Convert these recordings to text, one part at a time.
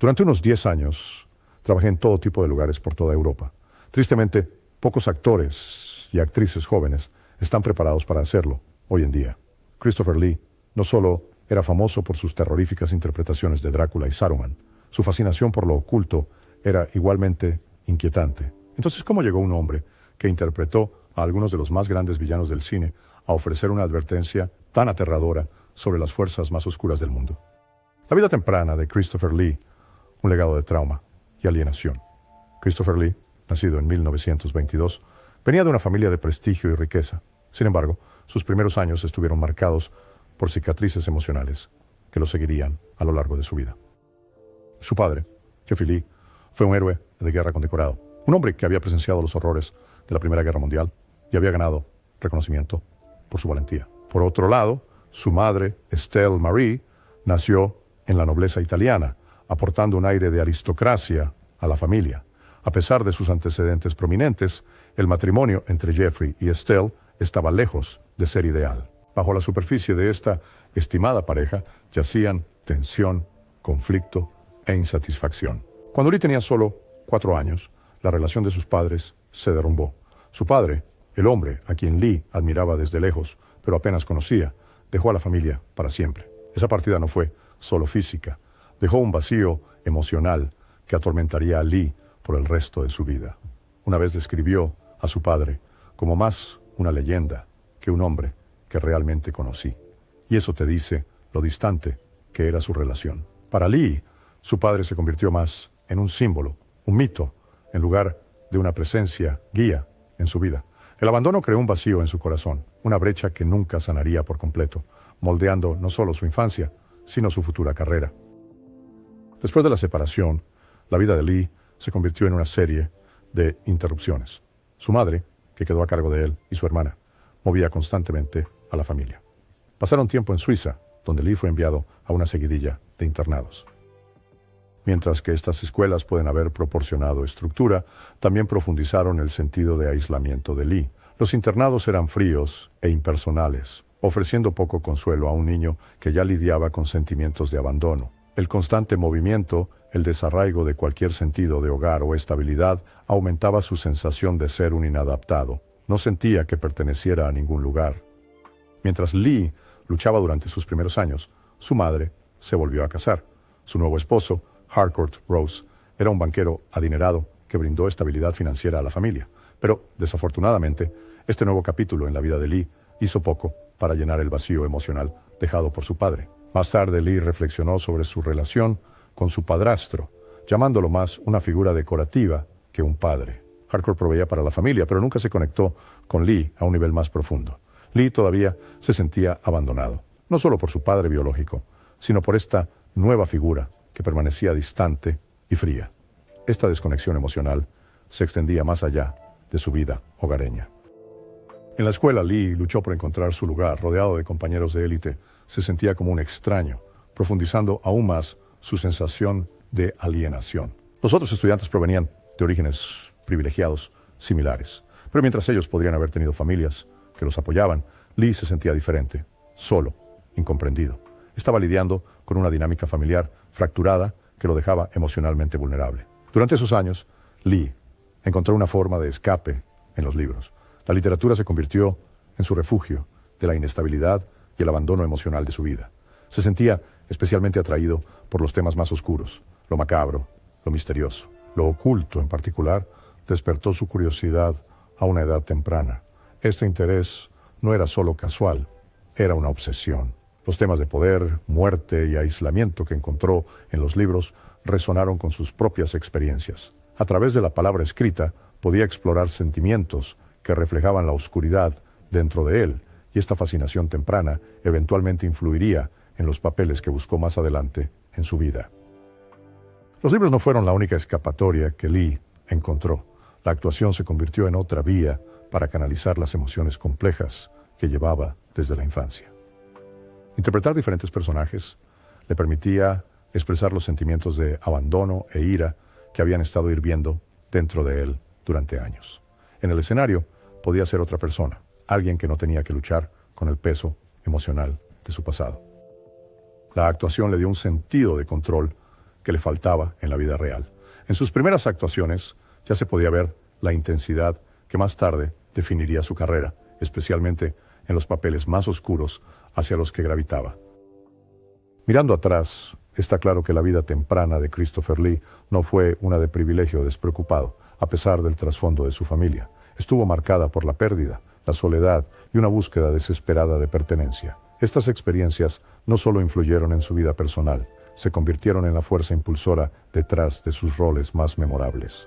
Durante unos 10 años, trabajé en todo tipo de lugares por toda Europa. Tristemente, pocos actores y actrices jóvenes están preparados para hacerlo hoy en día. Christopher Lee no solo era famoso por sus terroríficas interpretaciones de Drácula y Saruman, su fascinación por lo oculto era igualmente inquietante. Entonces, ¿cómo llegó un hombre que interpretó a algunos de los más grandes villanos del cine a ofrecer una advertencia tan aterradora sobre las fuerzas más oscuras del mundo? La vida temprana de Christopher Lee, un legado de trauma y alienación. Christopher Lee, nacido en 1922, venía de una familia de prestigio y riqueza. Sin embargo, sus primeros años estuvieron marcados por cicatrices emocionales que lo seguirían a lo largo de su vida. Su padre, Jeffrey Lee, fue un héroe de guerra condecorado, un hombre que había presenciado los horrores de la Primera Guerra Mundial y había ganado reconocimiento por su valentía. Por otro lado, su madre, Estelle Marie, nació en la nobleza italiana, aportando un aire de aristocracia a la familia. A pesar de sus antecedentes prominentes, el matrimonio entre Jeffrey y Estelle estaba lejos de ser ideal. Bajo la superficie de esta estimada pareja yacían tensión, conflicto e insatisfacción. Cuando Lee tenía solo 4 años, la relación de sus padres se derrumbó. Su padre, el hombre a quien Lee admiraba desde lejos, pero apenas conocía, dejó a la familia para siempre. Esa partida no fue solo física, dejó un vacío emocional que atormentaría a Lee por el resto de su vida. Una vez describió a su padre como más una leyenda que un hombre que realmente conocí. Y eso te dice lo distante que era su relación. Para Lee, su padre se convirtió más en un símbolo, un mito, en lugar de una presencia, guía en su vida. El abandono creó un vacío en su corazón, una brecha que nunca sanaría por completo, moldeando no solo su infancia, sino su futura carrera. Después de la separación, la vida de Lee se convirtió en una serie de interrupciones. Su madre, que quedó a cargo de él, y su hermana, movía constantemente a la familia. Pasaron tiempo en Suiza, donde Lee fue enviado a una seguidilla de internados. Mientras que estas escuelas pueden haber proporcionado estructura, también profundizaron el sentido de aislamiento de Lee. Los internados eran fríos e impersonales, ofreciendo poco consuelo a un niño que ya lidiaba con sentimientos de abandono. El constante movimiento, el desarraigo de cualquier sentido de hogar o estabilidad, aumentaba su sensación de ser un inadaptado. No sentía que perteneciera a ningún lugar. Mientras Lee luchaba durante sus primeros años, su madre se volvió a casar. Su nuevo esposo, Harcourt Rose, era un banquero adinerado que brindó estabilidad financiera a la familia. Pero, desafortunadamente, este nuevo capítulo en la vida de Lee hizo poco para llenar el vacío emocional dejado por su padre. Más tarde, Lee reflexionó sobre su relación con su padrastro, llamándolo más una figura decorativa que un padre. Harcourt proveía para la familia, pero nunca se conectó con Lee a un nivel más profundo. Lee todavía se sentía abandonado, no solo por su padre biológico, sino por esta nueva figura que permanecía distante y fría. Esta desconexión emocional se extendía más allá de su vida hogareña. En la escuela, Lee luchó por encontrar su lugar. Rodeado de compañeros de élite, se sentía como un extraño, profundizando aún más su sensación de alienación. Los otros estudiantes provenían de orígenes privilegiados similares, pero mientras ellos podrían haber tenido familias que los apoyaban, Lee se sentía diferente, solo, incomprendido. Estaba lidiando con una dinámica familiar fracturada que lo dejaba emocionalmente vulnerable. Durante esos años, Lee encontró una forma de escape en los libros. La literatura se convirtió en su refugio de la inestabilidad y el abandono emocional de su vida. Se sentía especialmente atraído por los temas más oscuros, lo macabro, lo misterioso. Lo oculto, en particular, despertó su curiosidad a una edad temprana. Este interés no era solo casual, era una obsesión. Los temas de poder, muerte y aislamiento que encontró en los libros resonaron con sus propias experiencias. A través de la palabra escrita, podía explorar sentimientos que reflejaban la oscuridad dentro de él, y esta fascinación temprana eventualmente influiría en los papeles que buscó más adelante en su vida. Los libros no fueron la única escapatoria que Lee encontró. La actuación se convirtió en otra vía para canalizar las emociones complejas que llevaba desde la infancia. Interpretar diferentes personajes le permitía expresar los sentimientos de abandono e ira que habían estado hirviendo dentro de él durante años. En el escenario podía ser otra persona, alguien que no tenía que luchar con el peso emocional de su pasado. La actuación le dio un sentido de control que le faltaba en la vida real. En sus primeras actuaciones ya se podía ver la intensidad que más tarde definiría su carrera, especialmente en los papeles más oscuros hacia los que gravitaba. Mirando atrás, está claro que la vida temprana de Christopher Lee no fue una de privilegio despreocupado, a pesar del trasfondo de su familia. Estuvo marcada por la pérdida, la soledad y una búsqueda desesperada de pertenencia. Estas experiencias no solo influyeron en su vida personal, se convirtieron en la fuerza impulsora detrás de sus roles más memorables.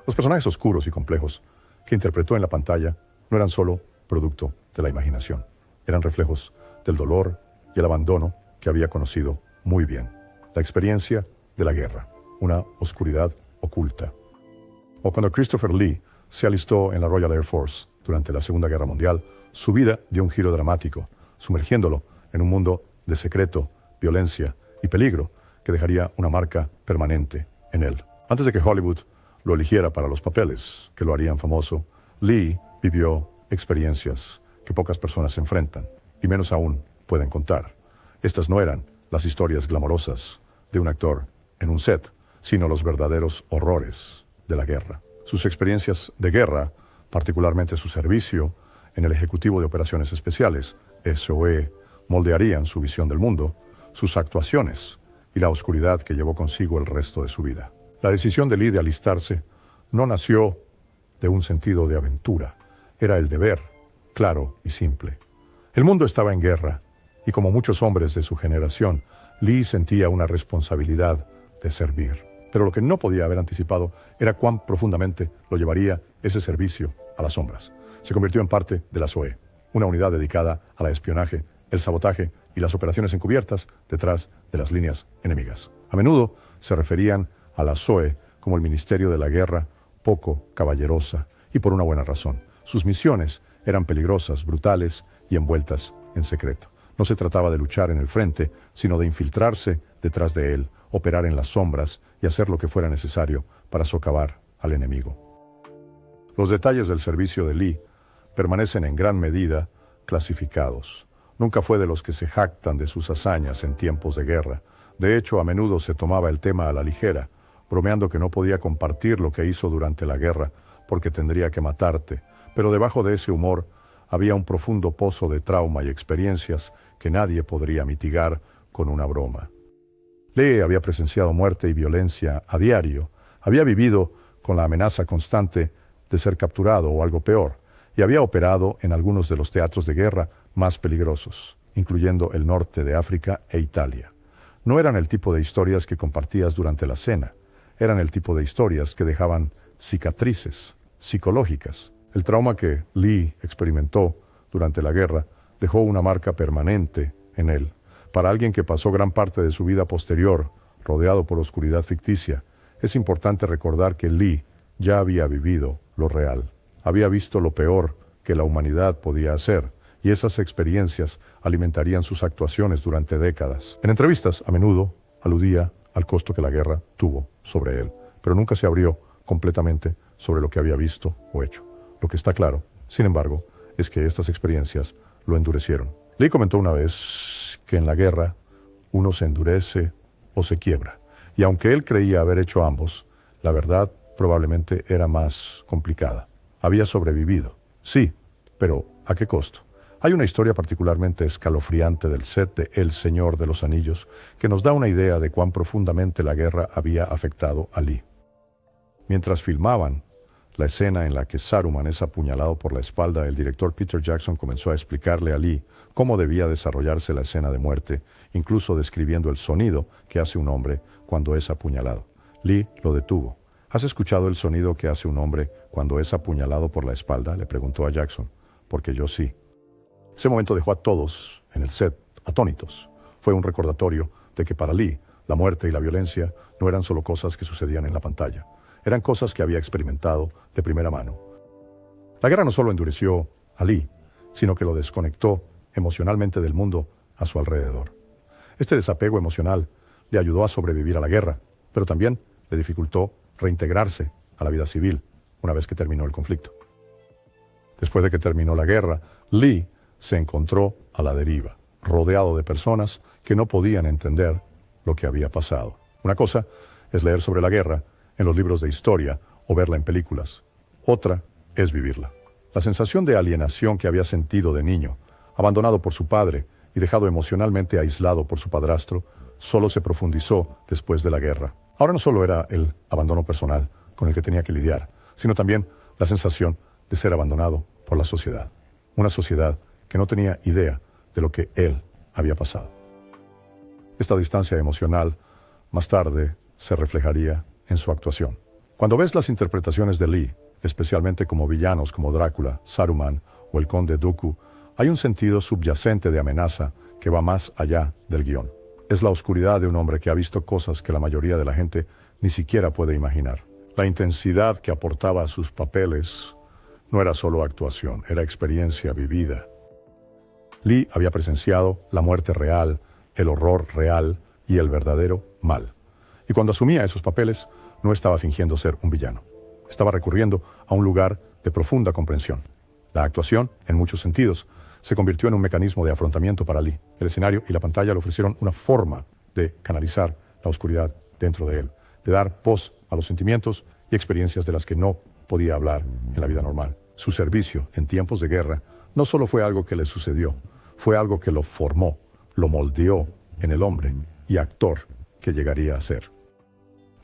Los personajes oscuros y complejos que interpretó en la pantalla no eran solo producto de la imaginación, eran reflejos del dolor y el abandono que había conocido muy bien, la experiencia de la guerra, una oscuridad oculta. O cuando Christopher Lee se alistó en la Royal Air Force durante la Segunda Guerra Mundial, su vida dio un giro dramático, sumergiéndolo en un mundo de secreto, violencia y peligro que dejaría una marca permanente en él. Antes de que Hollywood lo eligiera para los papeles que lo harían famoso, Lee vivió experiencias que pocas personas enfrentan, y menos aún pueden contar. Estas no eran las historias glamorosas de un actor en un set, sino los verdaderos horrores de la guerra. Sus experiencias de guerra, particularmente su servicio en el Ejecutivo de Operaciones Especiales, SOE, moldearían su visión del mundo, sus actuaciones y la oscuridad que llevó consigo el resto de su vida. La decisión de Lee de alistarse no nació de un sentido de aventura, era el deber, claro y simple. El mundo estaba en guerra, y como muchos hombres de su generación, Lee sentía una responsabilidad de servir. Pero lo que no podía haber anticipado era cuán profundamente lo llevaría ese servicio a las sombras. Se convirtió en parte de la SOE, una unidad dedicada al espionaje, el sabotaje y las operaciones encubiertas detrás de las líneas enemigas. A menudo se referían a la SOE como el Ministerio de la Guerra, poco caballerosa, y por una buena razón. Sus misiones eran peligrosas, brutales y envueltas en secreto. No se trataba de luchar en el frente, sino de infiltrarse detrás de él, operar en las sombras y hacer lo que fuera necesario para socavar al enemigo. Los detalles del servicio de Lee permanecen en gran medida clasificados. Nunca fue de los que se jactan de sus hazañas en tiempos de guerra. De hecho, a menudo se tomaba el tema a la ligera, bromeando que no podía compartir lo que hizo durante la guerra porque tendría que matarte. Pero debajo de ese humor había un profundo pozo de trauma y experiencias que nadie podría mitigar con una broma. Lee había presenciado muerte y violencia a diario, había vivido con la amenaza constante de ser capturado o algo peor, y había operado en algunos de los teatros de guerra más peligrosos, incluyendo el norte de África e Italia. No eran el tipo de historias que compartías durante la cena, eran el tipo de historias que dejaban cicatrices psicológicas. El trauma que Lee experimentó durante la guerra dejó una marca permanente en él. Para alguien que pasó gran parte de su vida posterior rodeado por oscuridad ficticia, es importante recordar que Lee ya había vivido lo real. Había visto lo peor que la humanidad podía hacer, y esas experiencias alimentarían sus actuaciones durante décadas. En entrevistas, a menudo aludía al costo que la guerra tuvo sobre él, pero nunca se abrió completamente sobre lo que había visto o hecho. Lo que está claro, sin embargo, es que estas experiencias lo endurecieron. Lee comentó una vez que en la guerra uno se endurece o se quiebra, y aunque él creía haber hecho ambos, la verdad probablemente era más complicada. Había sobrevivido, sí, pero ¿a qué costo? Hay una historia particularmente escalofriante del set de El Señor de los Anillos que nos da una idea de cuán profundamente la guerra había afectado a Lee. Mientras filmaban la escena en la que Saruman es apuñalado por la espalda, el director Peter Jackson comenzó a explicarle a Lee cómo debía desarrollarse la escena de muerte, incluso describiendo el sonido que hace un hombre cuando es apuñalado. Lee lo detuvo. ¿Has escuchado el sonido que hace un hombre cuando es apuñalado por la espalda?, le preguntó a Jackson. Porque yo sí. Ese momento dejó a todos en el set atónitos. Fue un recordatorio de que para Lee, la muerte y la violencia no eran solo cosas que sucedían en la pantalla. Eran cosas que había experimentado de primera mano. La guerra no solo endureció a Lee, sino que lo desconectó emocionalmente del mundo a su alrededor. Este desapego emocional le ayudó a sobrevivir a la guerra, pero también le dificultó reintegrarse a la vida civil una vez que terminó el conflicto. Después de que terminó la guerra, Lee se encontró a la deriva, rodeado de personas que no podían entender lo que había pasado. Una cosa es leer sobre la guerra en los libros de historia o verla en películas. Otra es vivirla. La sensación de alienación que había sentido de niño, abandonado por su padre y dejado emocionalmente aislado por su padrastro, solo se profundizó después de la guerra. Ahora no solo era el abandono personal con el que tenía que lidiar, sino también la sensación de ser abandonado por la sociedad. Una sociedad que no tenía idea de lo que él había pasado. Esta distancia emocional más tarde se reflejaría en su actuación. Cuando ves las interpretaciones de Lee, especialmente como villanos como Drácula, Saruman o el Conde Dooku, hay un sentido subyacente de amenaza que va más allá del guión. Es la oscuridad de un hombre que ha visto cosas que la mayoría de la gente ni siquiera puede imaginar. La intensidad que aportaba a sus papeles no era solo actuación, era experiencia vivida. Lee había presenciado la muerte real, el horror real y el verdadero mal. Y cuando asumía esos papeles, no estaba fingiendo ser un villano. Estaba recurriendo a un lugar de profunda comprensión. La actuación, en muchos sentidos, se convirtió en un mecanismo de afrontamiento para Lee. El escenario y la pantalla le ofrecieron una forma de canalizar la oscuridad dentro de él, de dar voz a los sentimientos y experiencias de las que no podía hablar en la vida normal. Su servicio en tiempos de guerra no solo fue algo que le sucedió, fue algo que lo formó, lo moldeó en el hombre y actor que llegaría a ser.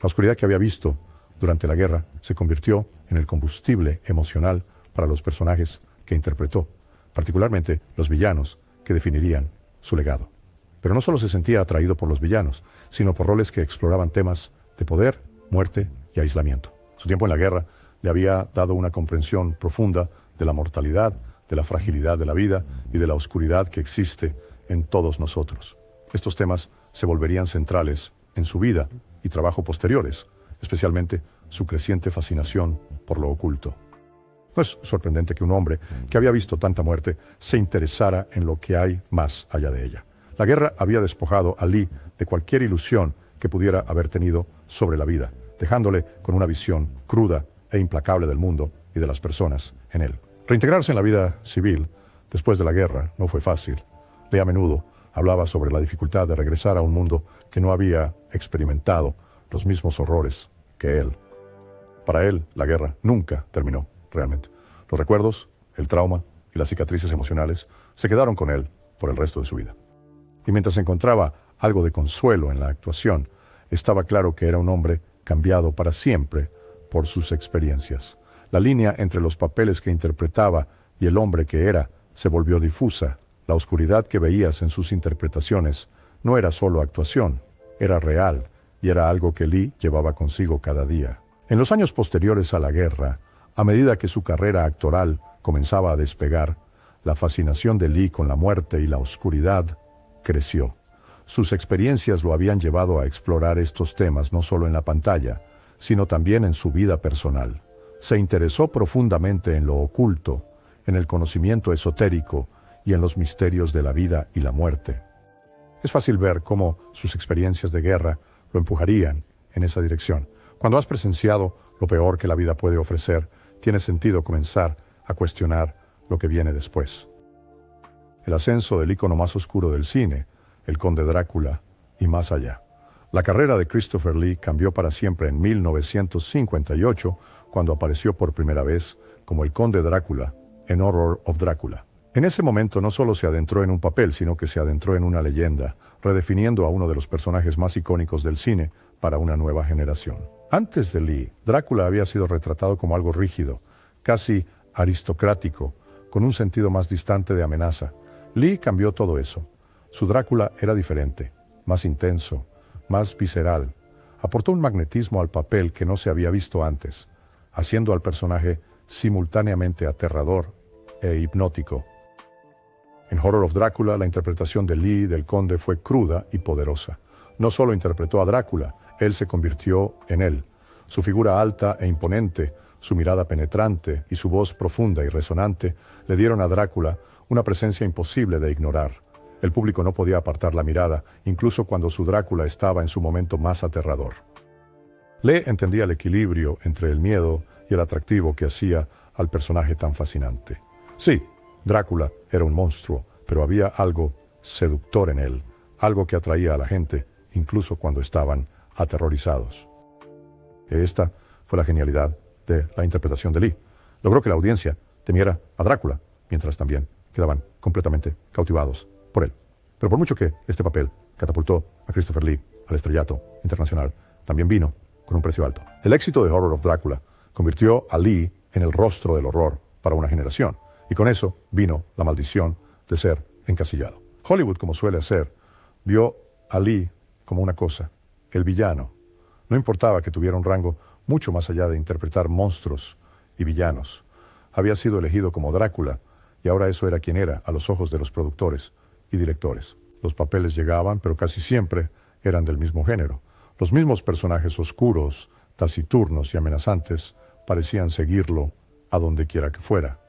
La oscuridad que había visto durante la guerra se convirtió en el combustible emocional para los personajes que interpretó, particularmente los villanos que definirían su legado. Pero no solo se sentía atraído por los villanos, sino por roles que exploraban temas de poder, muerte y aislamiento. Su tiempo en la guerra le había dado una comprensión profunda de la mortalidad, de la fragilidad de la vida y de la oscuridad que existe en todos nosotros. Estos temas se volverían centrales en su vida y trabajo posteriores, especialmente su creciente fascinación por lo oculto. No es sorprendente que un hombre que había visto tanta muerte se interesara en lo que hay más allá de ella. La guerra había despojado a Lee de cualquier ilusión que pudiera haber tenido sobre la vida, dejándole con una visión cruda e implacable del mundo y de las personas en él. Reintegrarse en la vida civil después de la guerra no fue fácil. Lee a menudo hablaba sobre la dificultad de regresar a un mundo que no había experimentado los mismos horrores que él. Para él, la guerra nunca terminó, realmente. Los recuerdos, el trauma y las cicatrices emocionales se quedaron con él por el resto de su vida. Y mientras encontraba algo de consuelo en la actuación, estaba claro que era un hombre cambiado para siempre por sus experiencias. La línea entre los papeles que interpretaba y el hombre que era se volvió difusa. La oscuridad que veías en sus interpretaciones no era solo actuación, era real y era algo que Lee llevaba consigo cada día. En los años posteriores a la guerra, a medida que su carrera actoral comenzaba a despegar, la fascinación de Lee con la muerte y la oscuridad creció. Sus experiencias lo habían llevado a explorar estos temas no solo en la pantalla, sino también en su vida personal. Se interesó profundamente en lo oculto, en el conocimiento esotérico y en los misterios de la vida y la muerte. Es fácil ver cómo sus experiencias de guerra lo empujarían en esa dirección. Cuando has presenciado lo peor que la vida puede ofrecer, tiene sentido comenzar a cuestionar lo que viene después. El ascenso del ícono más oscuro del cine, el Conde Drácula, y más allá. La carrera de Christopher Lee cambió para siempre en 1958, cuando apareció por primera vez como el Conde Drácula en Horror of Drácula. En ese momento no solo se adentró en un papel, sino que se adentró en una leyenda, redefiniendo a uno de los personajes más icónicos del cine para una nueva generación. Antes de Lee, Drácula había sido retratado como algo rígido, casi aristocrático, con un sentido más distante de amenaza. Lee cambió todo eso. Su Drácula era diferente, más intenso, más visceral. Aportó un magnetismo al papel que no se había visto antes, haciendo al personaje simultáneamente aterrador e hipnótico. En Horror of Drácula, la interpretación de Lee del conde fue cruda y poderosa. No solo interpretó a Drácula, él se convirtió en él. Su figura alta e imponente, su mirada penetrante y su voz profunda y resonante le dieron a Drácula una presencia imposible de ignorar. El público no podía apartar la mirada, incluso cuando su Drácula estaba en su momento más aterrador. Lee entendía el equilibrio entre el miedo y el atractivo que hacía al personaje tan fascinante. Sí, Drácula era un monstruo, pero había algo seductor en él, algo que atraía a la gente, incluso cuando estaban aterrorizados. Esta fue la genialidad de la interpretación de Lee. Logró que la audiencia temiera a Drácula, mientras también quedaban completamente cautivados por él. Pero por mucho que este papel catapultó a Christopher Lee al estrellato internacional, también vino con un precio alto. El éxito de Horror of Drácula convirtió a Lee en el rostro del horror para una generación, y con eso vino la maldición de ser encasillado. Hollywood, como suele hacer, vio a Lee como una cosa, el villano. No importaba que tuviera un rango mucho más allá de interpretar monstruos y villanos. Había sido elegido como Drácula, y ahora eso era quien era a los ojos de los productores y directores. Los papeles llegaban, pero casi siempre eran del mismo género. Los mismos personajes oscuros, taciturnos y amenazantes parecían seguirlo a donde quiera que fuera.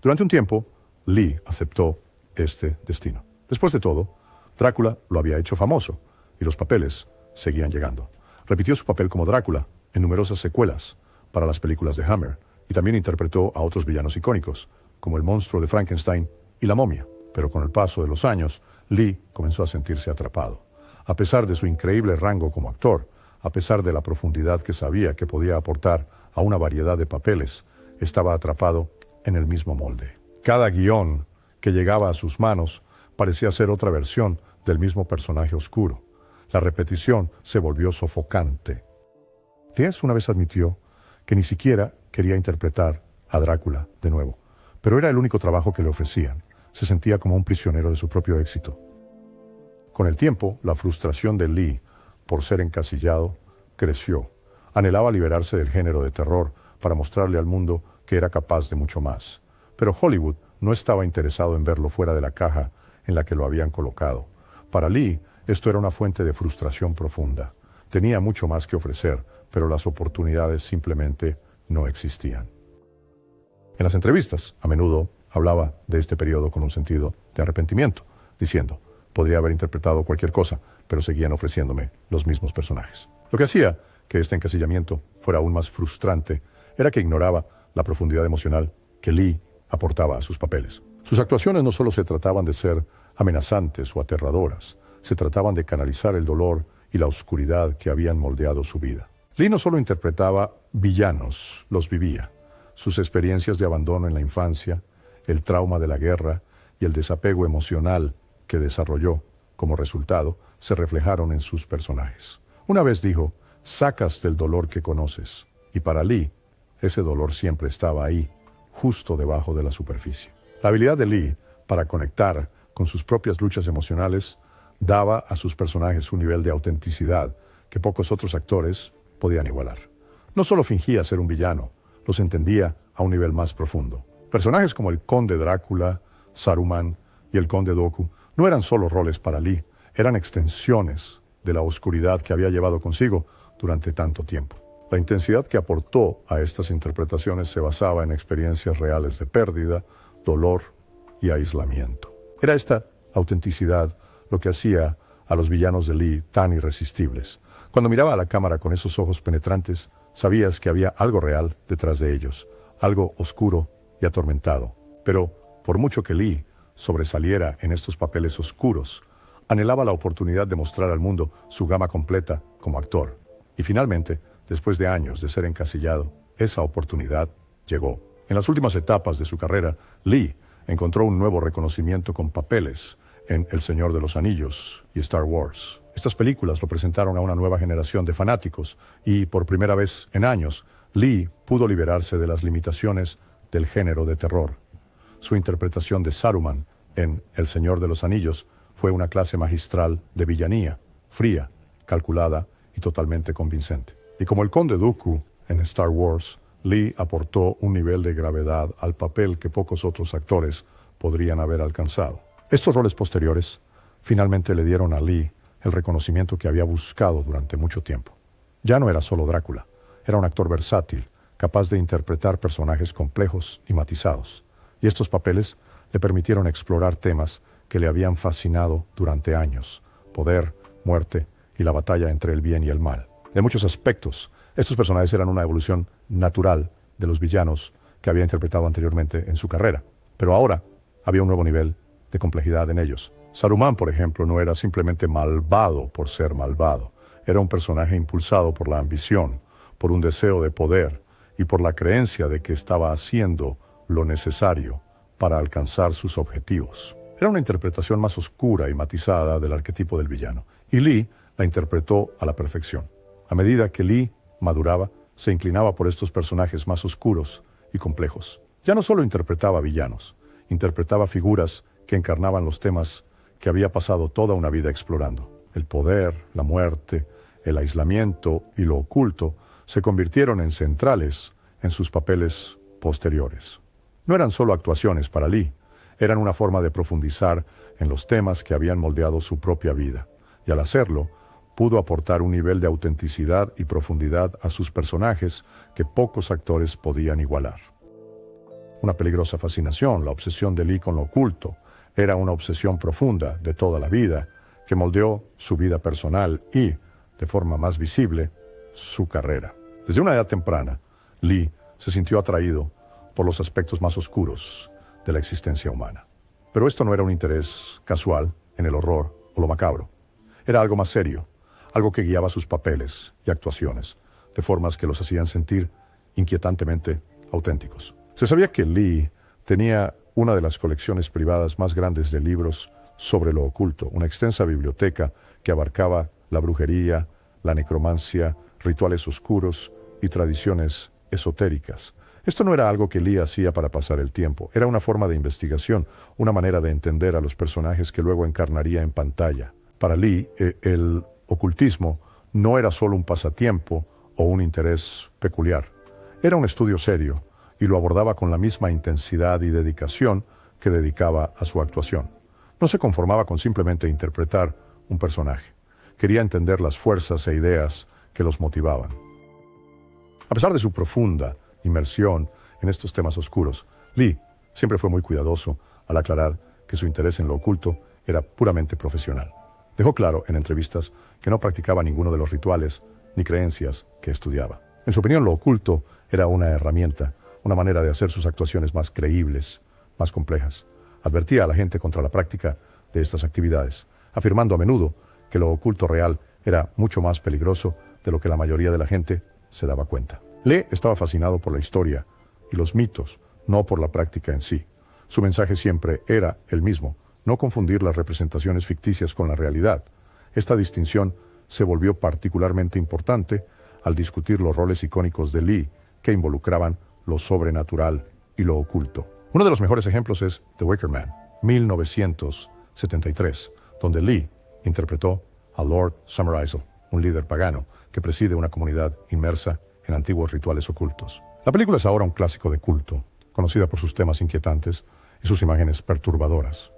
Durante un tiempo, Lee aceptó este destino. Después de todo, Drácula lo había hecho famoso, y los papeles seguían llegando. Repitió su papel como Drácula en numerosas secuelas para las películas de Hammer, y también interpretó a otros villanos icónicos, como el monstruo de Frankenstein y la momia. Pero con el paso de los años, Lee comenzó a sentirse atrapado. A pesar de su increíble rango como actor, a pesar de la profundidad que sabía que podía aportar a una variedad de papeles, estaba atrapado en el mismo molde. Cada guión que llegaba a sus manos parecía ser otra versión del mismo personaje oscuro. La repetición se volvió sofocante. Lee una vez admitió que ni siquiera quería interpretar a Drácula de nuevo, pero era el único trabajo que le ofrecían. Se sentía como un prisionero de su propio éxito. Con el tiempo, la frustración de Lee por ser encasillado creció. Anhelaba liberarse del género de terror para mostrarle al mundo que era capaz de mucho más. Pero Hollywood no estaba interesado en verlo fuera de la caja en la que lo habían colocado. Para Lee, esto era una fuente de frustración profunda. Tenía mucho más que ofrecer, pero las oportunidades simplemente no existían. En las entrevistas, a menudo hablaba de este periodo con un sentido de arrepentimiento, diciendo: podría haber interpretado cualquier cosa, pero seguían ofreciéndome los mismos personajes. Lo que hacía que este encasillamiento fuera aún más frustrante era que ignoraba la profundidad emocional que Lee aportaba a sus papeles. Sus actuaciones no solo se trataban de ser amenazantes o aterradoras, se trataban de canalizar el dolor y la oscuridad que habían moldeado su vida. Lee no solo interpretaba villanos, los vivía. Sus experiencias de abandono en la infancia, el trauma de la guerra y el desapego emocional que desarrolló como resultado se reflejaron en sus personajes. Una vez dijo: sacas del dolor que conoces, y para Lee, ese dolor siempre estaba ahí, justo debajo de la superficie. La habilidad de Lee para conectar con sus propias luchas emocionales daba a sus personajes un nivel de autenticidad que pocos otros actores podían igualar. No solo fingía ser un villano, los entendía a un nivel más profundo. Personajes como el Conde Drácula, Saruman y el Conde Dooku no eran solo roles para Lee, eran extensiones de la oscuridad que había llevado consigo durante tanto tiempo. La intensidad que aportó a estas interpretaciones se basaba en experiencias reales de pérdida, dolor y aislamiento. Era esta autenticidad lo que hacía a los villanos de Lee tan irresistibles. Cuando miraba a la cámara con esos ojos penetrantes, sabías que había algo real detrás de ellos, algo oscuro y atormentado. Pero, por mucho que Lee sobresaliera en estos papeles oscuros, anhelaba la oportunidad de mostrar al mundo su gama completa como actor. Y finalmente, después de años de ser encasillado, esa oportunidad llegó. En las últimas etapas de su carrera, Lee encontró un nuevo reconocimiento con papeles en El Señor de los Anillos y Star Wars. Estas películas lo presentaron a una nueva generación de fanáticos y, por primera vez en años, Lee pudo liberarse de las limitaciones del género de terror. Su interpretación de Saruman en El Señor de los Anillos fue una clase magistral de villanía, fría, calculada y totalmente convincente. Y como el Conde Dooku en Star Wars, Lee aportó un nivel de gravedad al papel que pocos otros actores podrían haber alcanzado. Estos roles posteriores finalmente le dieron a Lee el reconocimiento que había buscado durante mucho tiempo. Ya no era solo Drácula, era un actor versátil, capaz de interpretar personajes complejos y matizados. Y estos papeles le permitieron explorar temas que le habían fascinado durante años: poder, muerte y la batalla entre el bien y el mal. En muchos aspectos, estos personajes eran una evolución natural de los villanos que había interpretado anteriormente en su carrera. Pero ahora había un nuevo nivel de complejidad en ellos. Saruman, por ejemplo, no era simplemente malvado por ser malvado. Era un personaje impulsado por la ambición, por un deseo de poder y por la creencia de que estaba haciendo lo necesario para alcanzar sus objetivos. Era una interpretación más oscura y matizada del arquetipo del villano, y Lee la interpretó a la perfección. A medida que Lee maduraba, se inclinaba por estos personajes más oscuros y complejos. Ya no solo interpretaba villanos, interpretaba figuras que encarnaban los temas que había pasado toda una vida explorando. El poder, la muerte, el aislamiento y lo oculto se convirtieron en centrales en sus papeles posteriores. No eran solo actuaciones para Lee, eran una forma de profundizar en los temas que habían moldeado su propia vida, y al hacerlo, pudo aportar un nivel de autenticidad y profundidad a sus personajes que pocos actores podían igualar. Una peligrosa fascinación, la obsesión de Lee con lo oculto, era una obsesión profunda de toda la vida que moldeó su vida personal y, de forma más visible, su carrera. Desde una edad temprana, Lee se sintió atraído por los aspectos más oscuros de la existencia humana. Pero esto no era un interés casual en el horror o lo macabro. Era algo más serio, algo que guiaba sus papeles y actuaciones, de formas que los hacían sentir inquietantemente auténticos. Se sabía que Lee tenía una de las colecciones privadas más grandes de libros sobre lo oculto, una extensa biblioteca que abarcaba la brujería, la necromancia, rituales oscuros y tradiciones esotéricas. Esto no era algo que Lee hacía para pasar el tiempo, era una forma de investigación, una manera de entender a los personajes que luego encarnaría en pantalla. Para Lee, el ocultismo no era solo un pasatiempo o un interés peculiar. Era un estudio serio y lo abordaba con la misma intensidad y dedicación que dedicaba a su actuación. No se conformaba con simplemente interpretar un personaje. Quería entender las fuerzas e ideas que los motivaban. A pesar de su profunda inmersión en estos temas oscuros, Lee siempre fue muy cuidadoso al aclarar que su interés en lo oculto era puramente profesional. Dejó claro en entrevistas que no practicaba ninguno de los rituales ni creencias que estudiaba. En su opinión, lo oculto era una herramienta, una manera de hacer sus actuaciones más creíbles, más complejas. Advertía a la gente contra la práctica de estas actividades, afirmando a menudo que lo oculto real era mucho más peligroso de lo que la mayoría de la gente se daba cuenta. Lee estaba fascinado por la historia y los mitos, no por la práctica en sí. Su mensaje siempre era el mismo: no confundir las representaciones ficticias con la realidad. Esta distinción se volvió particularmente importante al discutir los roles icónicos de Lee que involucraban lo sobrenatural y lo oculto. Uno de los mejores ejemplos es The Wicker Man, 1973, donde Lee interpretó a Lord Summerisle, un líder pagano que preside una comunidad inmersa en antiguos rituales ocultos. La película es ahora un clásico de culto, conocida por sus temas inquietantes y sus imágenes perturbadoras.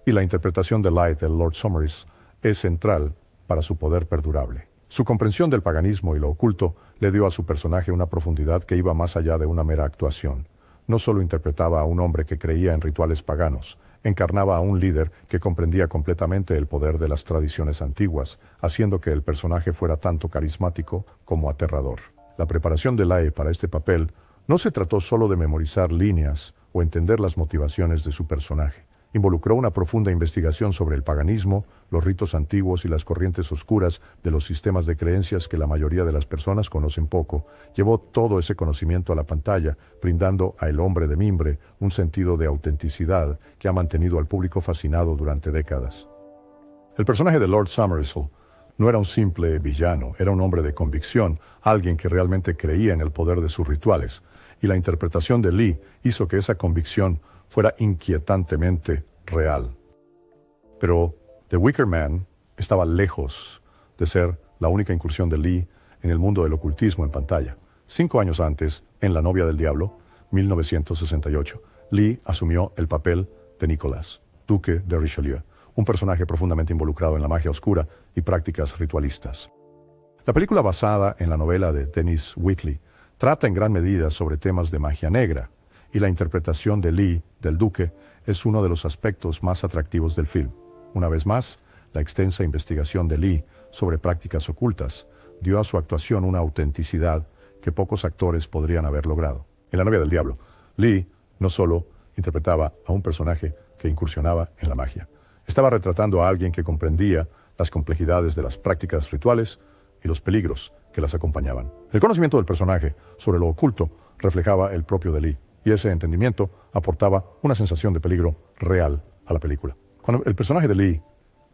Y la interpretación de Light del Lord Summerisle es central para su poder perdurable. Su comprensión del paganismo y lo oculto le dio a su personaje una profundidad que iba más allá de una mera actuación. No solo interpretaba a un hombre que creía en rituales paganos, encarnaba a un líder que comprendía completamente el poder de las tradiciones antiguas, haciendo que el personaje fuera tanto carismático como aterrador. La preparación de Lee para este papel no se trató solo de memorizar líneas o entender las motivaciones de su personaje. Involucró una profunda investigación sobre el paganismo, los ritos antiguos y las corrientes oscuras de los sistemas de creencias que la mayoría de las personas conocen poco. Llevó todo ese conocimiento a la pantalla, brindando a El hombre de mimbre un sentido de autenticidad que ha mantenido al público fascinado durante décadas. El personaje de Lord Summerisle no era un simple villano, era un hombre de convicción, alguien que realmente creía en el poder de sus rituales, y la interpretación de Lee hizo que esa convicción fuera inquietantemente real. Pero The Wicker Man estaba lejos de ser la única incursión de Lee en el mundo del ocultismo en pantalla. 5 años antes, en La novia del diablo, 1968, Lee asumió el papel de Nicolas, duque de Richelieu, un personaje profundamente involucrado en la magia oscura y prácticas ritualistas. La película, basada en la novela de Dennis Wheatley, trata en gran medida sobre temas de magia negra, y la interpretación de Lee, del duque, es uno de los aspectos más atractivos del film. Una vez más, la extensa investigación de Lee sobre prácticas ocultas dio a su actuación una autenticidad que pocos actores podrían haber logrado. En La novia del diablo, Lee no solo interpretaba a un personaje que incursionaba en la magia, estaba retratando a alguien que comprendía las complejidades de las prácticas rituales y los peligros que las acompañaban. El conocimiento del personaje sobre lo oculto reflejaba el propio de Lee, y ese entendimiento aportaba una sensación de peligro real a la película. Cuando el personaje de Lee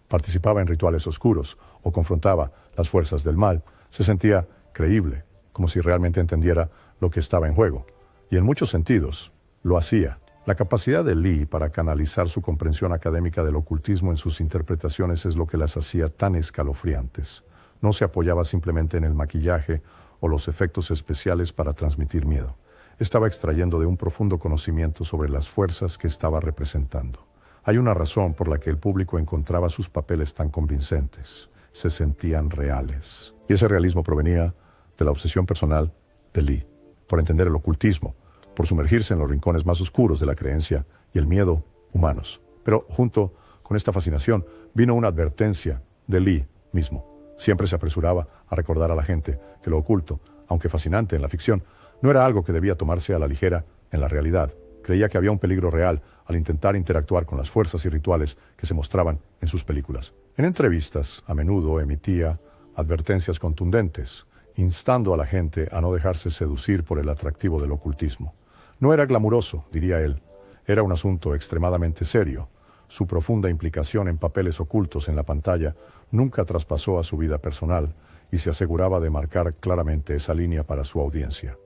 participaba en rituales oscuros o confrontaba las fuerzas del mal, se sentía creíble, como si realmente entendiera lo que estaba en juego. Y en muchos sentidos, lo hacía. La capacidad de Lee para canalizar su comprensión académica del ocultismo en sus interpretaciones es lo que las hacía tan escalofriantes. No se apoyaba simplemente en el maquillaje o los efectos especiales para transmitir miedo. Estaba extrayendo de un profundo conocimiento sobre las fuerzas que estaba representando. Hay una razón por la que el público encontraba sus papeles tan convincentes. Se sentían reales. Y ese realismo provenía de la obsesión personal de Lee por entender el ocultismo, por sumergirse en los rincones más oscuros de la creencia y el miedo humanos. Pero junto con esta fascinación vino una advertencia de Lee mismo. Siempre se apresuraba a recordar a la gente que lo oculto, aunque fascinante en la ficción, no era algo que debía tomarse a la ligera en la realidad. Creía que había un peligro real al intentar interactuar con las fuerzas y rituales que se mostraban en sus películas. En entrevistas, a menudo emitía advertencias contundentes, instando a la gente a no dejarse seducir por el atractivo del ocultismo. No era glamuroso, diría él. Era un asunto extremadamente serio. Su profunda implicación en papeles ocultos en la pantalla nunca traspasó a su vida personal y se aseguraba de marcar claramente esa línea para su audiencia.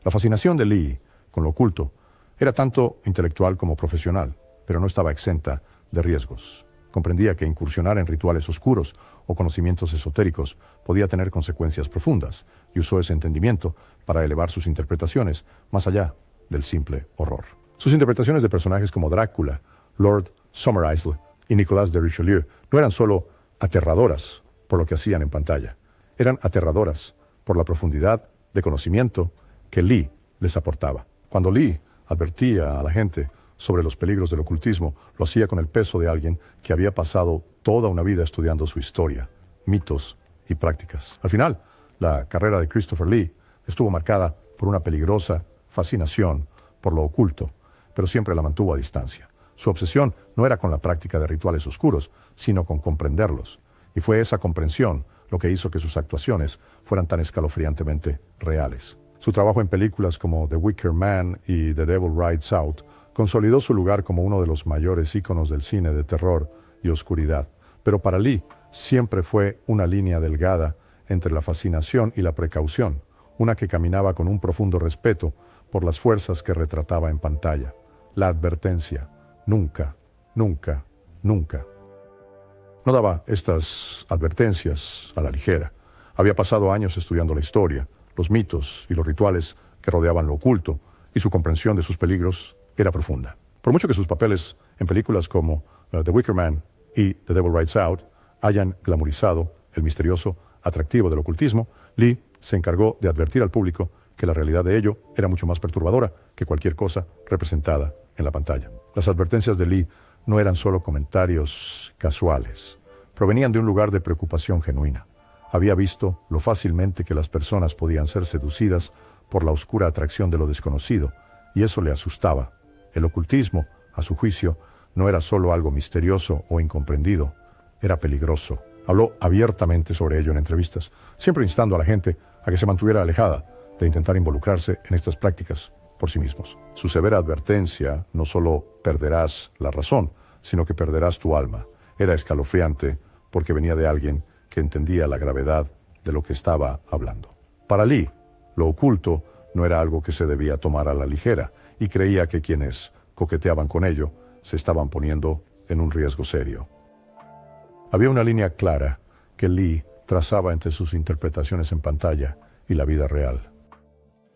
La fascinación de Lee con lo oculto era tanto intelectual como profesional, pero no estaba exenta de riesgos. Comprendía que incursionar en rituales oscuros o conocimientos esotéricos podía tener consecuencias profundas, y usó ese entendimiento para elevar sus interpretaciones más allá del simple horror. Sus interpretaciones de personajes como Drácula, Lord Summerisle y Nicolas de Richelieu no eran solo aterradoras por lo que hacían en pantalla, eran aterradoras por la profundidad de conocimiento que Lee les aportaba. Cuando Lee advertía a la gente sobre los peligros del ocultismo, lo hacía con el peso de alguien que había pasado toda una vida estudiando su historia, mitos y prácticas. Al final, la carrera de Christopher Lee estuvo marcada por una peligrosa fascinación por lo oculto, pero siempre la mantuvo a distancia. Su obsesión no era con la práctica de rituales oscuros, sino con comprenderlos. Y fue esa comprensión lo que hizo que sus actuaciones fueran tan escalofriantemente reales. Su trabajo en películas como The Wicker Man y The Devil Rides Out consolidó su lugar como uno de los mayores íconos del cine de terror y oscuridad. Pero para Lee siempre fue una línea delgada entre la fascinación y la precaución, una que caminaba con un profundo respeto por las fuerzas que retrataba en pantalla. La advertencia: nunca, nunca, nunca. No daba estas advertencias a la ligera. Había pasado años estudiando la historia, los mitos y los rituales que rodeaban lo oculto, y su comprensión de sus peligros era profunda. Por mucho que sus papeles en películas como The Wicker Man y The Devil Rides Out hayan glamorizado el misterioso atractivo del ocultismo, Lee se encargó de advertir al público que la realidad de ello era mucho más perturbadora que cualquier cosa representada en la pantalla. Las advertencias de Lee no eran solo comentarios casuales, provenían de un lugar de preocupación genuina. Había visto lo fácilmente que las personas podían ser seducidas por la oscura atracción de lo desconocido, y eso le asustaba. El ocultismo, a su juicio, no era solo algo misterioso o incomprendido, era peligroso. Habló abiertamente sobre ello en entrevistas, siempre instando a la gente a que se mantuviera alejada de intentar involucrarse en estas prácticas por sí mismos. Su severa advertencia: no solo perderás la razón, sino que perderás tu alma, era escalofriante porque venía de alguien que entendía la gravedad de lo que estaba hablando. Para Lee, lo oculto no era algo que se debía tomar a la ligera, y creía que quienes coqueteaban con ello se estaban poniendo en un riesgo serio. Había una línea clara que Lee trazaba entre sus interpretaciones en pantalla y la vida real.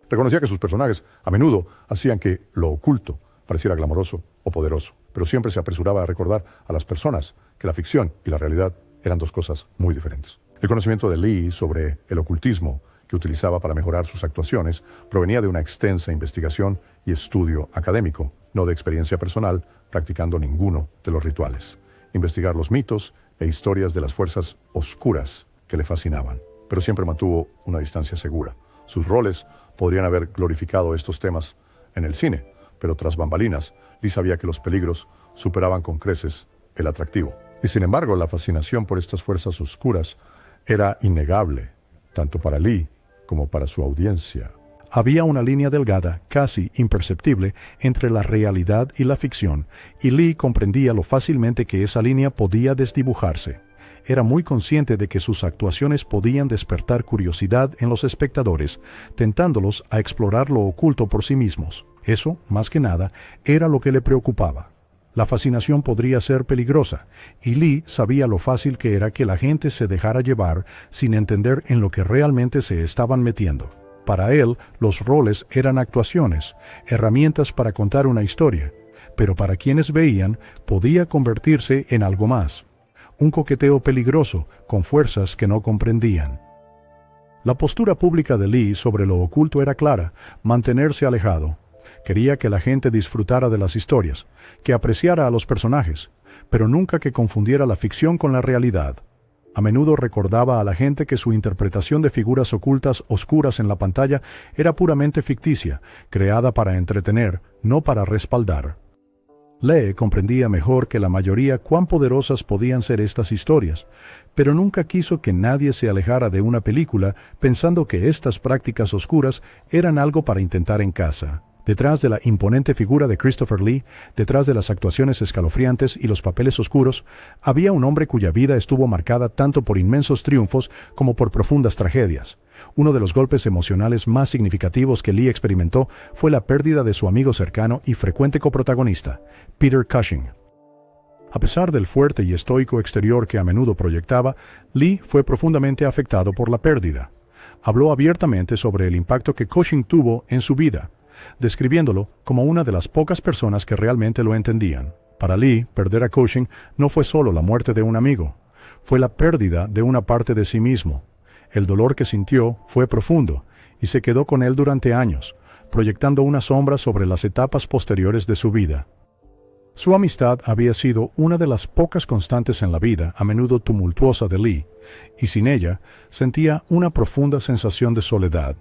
Reconocía que sus personajes a menudo hacían que lo oculto pareciera glamoroso o poderoso, pero siempre se apresuraba a recordar a las personas que la ficción y la realidad eran dos cosas muy diferentes. El conocimiento de Lee sobre el ocultismo que utilizaba para mejorar sus actuaciones provenía de una extensa investigación y estudio académico, no de experiencia personal practicando ninguno de los rituales. Investigar los mitos e historias de las fuerzas oscuras que le fascinaban, pero siempre mantuvo una distancia segura. Sus roles podrían haber glorificado estos temas en el cine, pero tras bambalinas, Lee sabía que los peligros superaban con creces el atractivo. Y sin embargo, la fascinación por estas fuerzas oscuras era innegable, tanto para Lee como para su audiencia. Había una línea delgada, casi imperceptible, entre la realidad y la ficción, y Lee comprendía lo fácilmente que esa línea podía desdibujarse. Era muy consciente de que sus actuaciones podían despertar curiosidad en los espectadores, tentándolos a explorar lo oculto por sí mismos. Eso, más que nada, era lo que le preocupaba. La fascinación podría ser peligrosa, y Lee sabía lo fácil que era que la gente se dejara llevar sin entender en lo que realmente se estaban metiendo. Para él, los roles eran actuaciones, herramientas para contar una historia, pero para quienes veían, podía convertirse en algo más. Un coqueteo peligroso con fuerzas que no comprendían. La postura pública de Lee sobre lo oculto era clara: mantenerse alejado. Quería que la gente disfrutara de las historias, que apreciara a los personajes, pero nunca que confundiera la ficción con la realidad. A menudo recordaba a la gente que su interpretación de figuras ocultas oscuras en la pantalla era puramente ficticia, creada para entretener, no para respaldar. Lee comprendía mejor que la mayoría cuán poderosas podían ser estas historias, pero nunca quiso que nadie se alejara de una película pensando que estas prácticas oscuras eran algo para intentar en casa. Detrás de la imponente figura de Christopher Lee, detrás de las actuaciones escalofriantes y los papeles oscuros, había un hombre cuya vida estuvo marcada tanto por inmensos triunfos como por profundas tragedias. Uno de los golpes emocionales más significativos que Lee experimentó fue la pérdida de su amigo cercano y frecuente coprotagonista, Peter Cushing. A pesar del fuerte y estoico exterior que a menudo proyectaba, Lee fue profundamente afectado por la pérdida. Habló abiertamente sobre el impacto que Cushing tuvo en su vida, describiéndolo como una de las pocas personas que realmente lo entendían. Para Lee, perder a Cushing no fue solo la muerte de un amigo, fue la pérdida de una parte de sí mismo. El dolor que sintió fue profundo y se quedó con él durante años, proyectando una sombra sobre las etapas posteriores de su vida. Su amistad había sido una de las pocas constantes en la vida, a menudo tumultuosa, de Lee, y sin ella sentía una profunda sensación de soledad.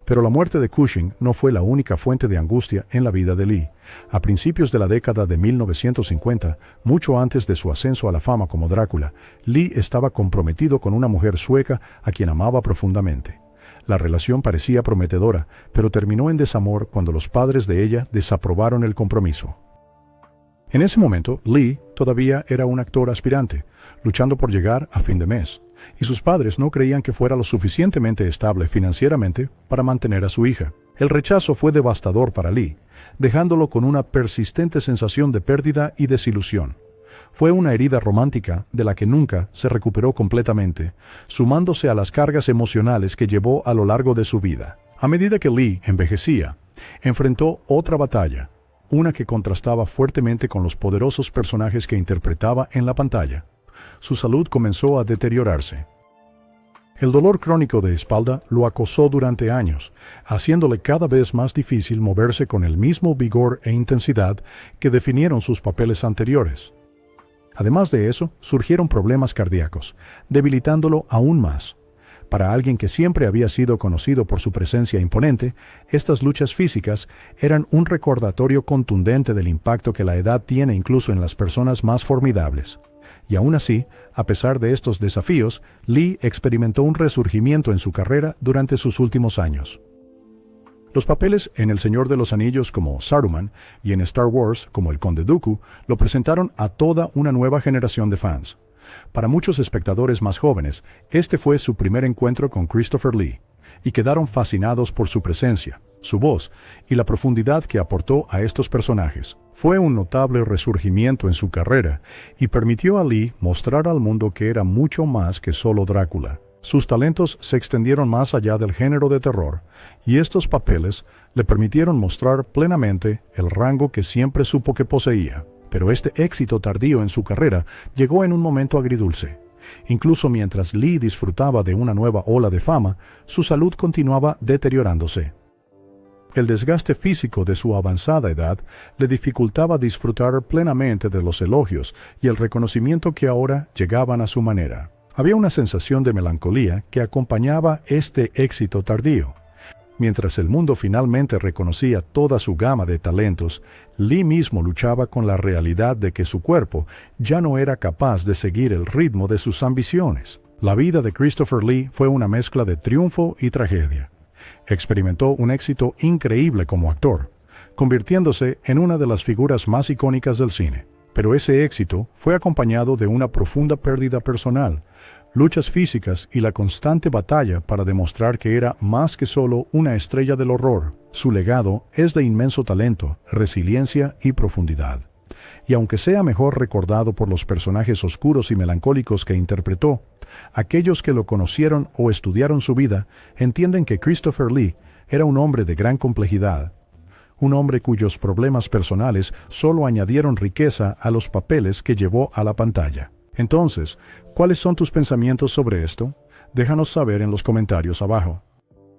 Pero la muerte de Cushing no fue la única fuente de angustia en la vida de Lee. A principios de la década de 1950, mucho antes de su ascenso a la fama como Drácula, Lee estaba comprometido con una mujer sueca a quien amaba profundamente. La relación parecía prometedora, pero terminó en desamor cuando los padres de ella desaprobaron el compromiso. En ese momento, Lee todavía era un actor aspirante, luchando por llegar a fin de mes, y sus padres no creían que fuera lo suficientemente estable financieramente para mantener a su hija. El rechazo fue devastador para Lee, dejándolo con una persistente sensación de pérdida y desilusión. Fue una herida romántica de la que nunca se recuperó completamente, sumándose a las cargas emocionales que llevó a lo largo de su vida. A medida que Lee envejecía, enfrentó otra batalla, una que contrastaba fuertemente con los poderosos personajes que interpretaba en la pantalla. Su salud comenzó a deteriorarse. El dolor crónico de espalda lo acosó durante años, haciéndole cada vez más difícil moverse con el mismo vigor e intensidad que definieron sus papeles anteriores. Además de eso, surgieron problemas cardíacos, debilitándolo aún más. Para alguien que siempre había sido conocido por su presencia imponente, estas luchas físicas eran un recordatorio contundente del impacto que la edad tiene incluso en las personas más formidables. Y aún así, a pesar de estos desafíos, Lee experimentó un resurgimiento en su carrera durante sus últimos años. Los papeles en El Señor de los Anillos como Saruman y en Star Wars como el Conde Dooku lo presentaron a toda una nueva generación de fans. Para muchos espectadores más jóvenes, este fue su primer encuentro con Christopher Lee, y quedaron fascinados por su presencia, su voz y la profundidad que aportó a estos personajes. Fue un notable resurgimiento en su carrera y permitió a Lee mostrar al mundo que era mucho más que solo Drácula. Sus talentos se extendieron más allá del género de terror, y estos papeles le permitieron mostrar plenamente el rango que siempre supo que poseía. Pero este éxito tardío en su carrera llegó en un momento agridulce. Incluso mientras Lee disfrutaba de una nueva ola de fama, su salud continuaba deteriorándose. El desgaste físico de su avanzada edad le dificultaba disfrutar plenamente de los elogios y el reconocimiento que ahora llegaban a su manera. Había una sensación de melancolía que acompañaba este éxito tardío. Mientras el mundo finalmente reconocía toda su gama de talentos, Lee mismo luchaba con la realidad de que su cuerpo ya no era capaz de seguir el ritmo de sus ambiciones. La vida de Christopher Lee fue una mezcla de triunfo y tragedia. Experimentó un éxito increíble como actor, convirtiéndose en una de las figuras más icónicas del cine. Pero ese éxito fue acompañado de una profunda pérdida personal, luchas físicas y la constante batalla para demostrar que era más que solo una estrella del horror. Su legado es de inmenso talento, resiliencia y profundidad. Y aunque sea mejor recordado por los personajes oscuros y melancólicos que interpretó, aquellos que lo conocieron o estudiaron su vida entienden que Christopher Lee era un hombre de gran complejidad, un hombre cuyos problemas personales solo añadieron riqueza a los papeles que llevó a la pantalla. Entonces, ¿cuáles son tus pensamientos sobre esto? Déjanos saber en los comentarios abajo.